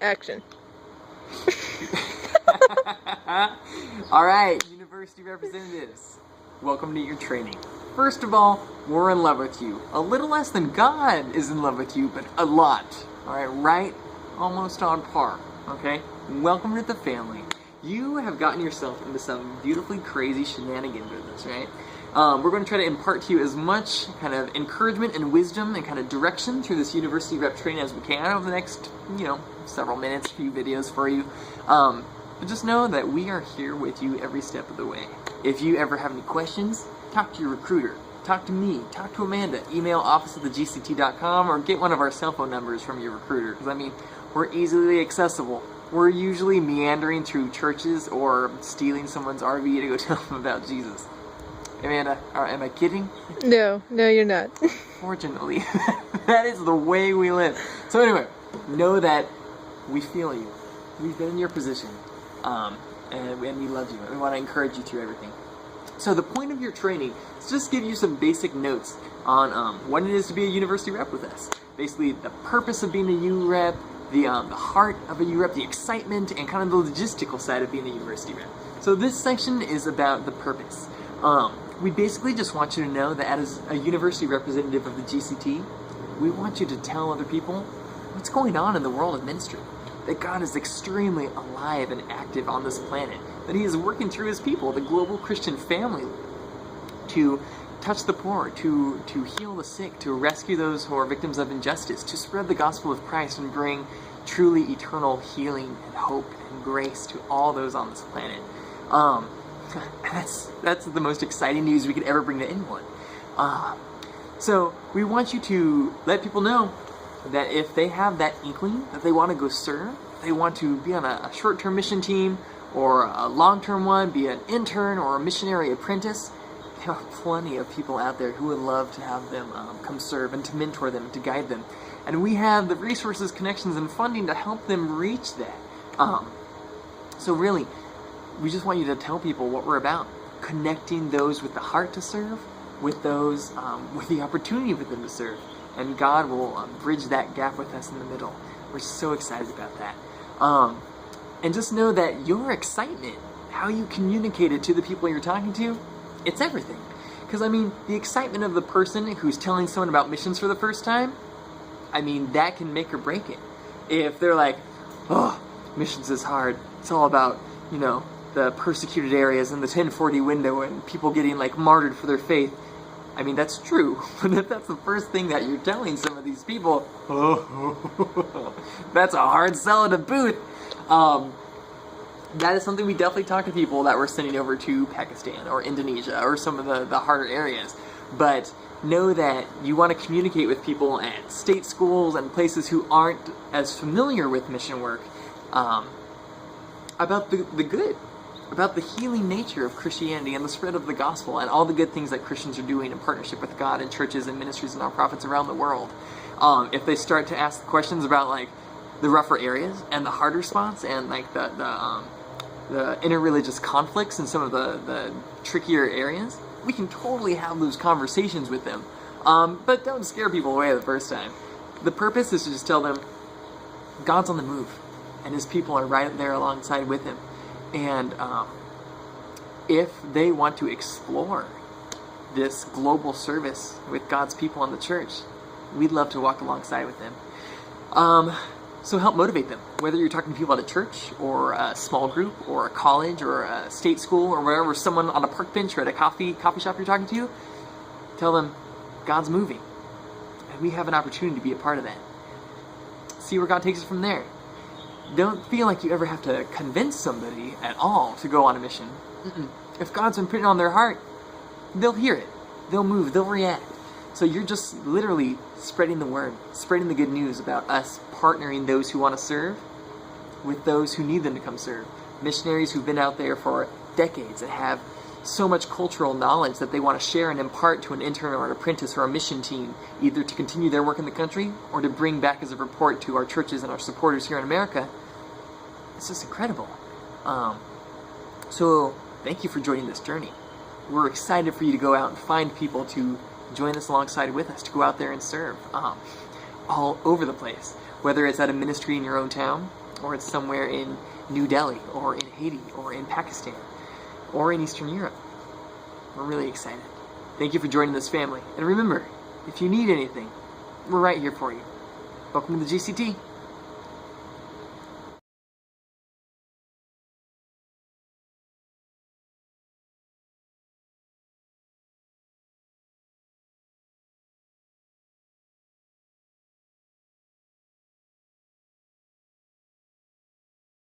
Action. Alright, university representatives, welcome to your training. First of all, we're in love with you. A little less than God is in love with you, but a lot. Alright, right? Almost on par. Okay? Welcome to the family. You have gotten yourself into some beautifully crazy shenanigans with this, right? We're going to try to impart to you as much kind of encouragement and wisdom and kind of direction through this university rep training as we can over the next, several minutes, few videos for you. But just know that we are here with you every step of the way. If you ever have any questions, talk to your recruiter, talk to me, talk to Amanda, email office@thegct.com, or get one of our cell phone numbers from your recruiter, because we're easily accessible. We're usually meandering through churches or stealing someone's RV to go tell them about Jesus. Amanda, am I kidding? No, you're not. Fortunately, that is the way we live. So anyway, know that we feel you. We've been in your position, and we love you. We want to encourage you through everything. So the point of your training is just give you some basic notes on what it is to be a university rep with us. Basically, the purpose of being a UREP, the heart of a UREP, the excitement, and kind of the logistical side of being a university rep. So this section is about the purpose. We basically just want you to know that as a university representative of the GCT, we want you to tell other people what's going on in the world of ministry. That God is extremely alive and active on this planet. That He is working through His people, the global Christian family, to touch the poor, to heal the sick, to rescue those who are victims of injustice, to spread the gospel of Christ and bring truly eternal healing and hope and grace to all those on this planet. That's the most exciting news we could ever bring to anyone. So we want you to let people know that if they have that inkling that they want to go serve, they want to be on a short-term mission team or a long-term one, be an intern or a missionary apprentice, there are plenty of people out there who would love to have them come serve and to mentor them, to guide them. And we have the resources, connections, and funding to help them reach that. So really, we just want you to tell people what we're about. Connecting those with the heart to serve, with those with the opportunity for them to serve. And God will bridge that gap with us in the middle. We're so excited about that. And just know that your excitement, how you communicate it to the people you're talking to, it's everything. Because, the excitement of the person who's telling someone about missions for the first time, that can make or break it. If they're like, oh, missions is hard. It's all about, the persecuted areas and the 1040 window and people getting, martyred for their faith. That's true, but if that's the first thing that you're telling some of these people, that's a hard sell at a booth. That is something we definitely talk to people that we're sending over to Pakistan or Indonesia or some of the harder areas. But know that you want to communicate with people at state schools and places who aren't as familiar with mission work about the good. About the healing nature of Christianity and the spread of the gospel and all the good things that Christians are doing in partnership with God and churches and ministries and nonprofits around the world. If they start to ask questions about the rougher areas and the harder spots and the interreligious conflicts and some of the trickier areas, we can totally have those conversations with them. But don't scare people away the first time. The purpose is to just tell them God's on the move and His people are right there alongside with Him. And if they want to explore this global service with God's people in the church, we'd love to walk alongside with them. So help motivate them. Whether you're talking to people at a church or a small group or a college or a state school or wherever, someone on a park bench or at a coffee shop you're talking to, tell them God's moving. And we have an opportunity to be a part of that. See where God takes us from there. Don't feel like you ever have to convince somebody at all to go on a mission. If God's been putting it on their heart, they'll hear it. They'll move. They'll react. So you're just literally spreading the word, spreading the good news about us partnering those who want to serve with those who need them to come serve. Missionaries who've been out there for decades and have so much cultural knowledge that they want to share and impart to an intern or an apprentice or a mission team, either to continue their work in the country or to bring back as a report to our churches and our supporters here in America. It's just incredible. So thank you for joining this journey. We're excited for you to go out and find people to join us alongside with us, to go out there and serve all over the place. Whether it's at a ministry in your own town, or it's somewhere in New Delhi, or in Haiti, or in Pakistan, or in Eastern Europe. We're really excited. Thank you for joining this family. And remember, if you need anything, we're right here for you. Welcome to the GCT.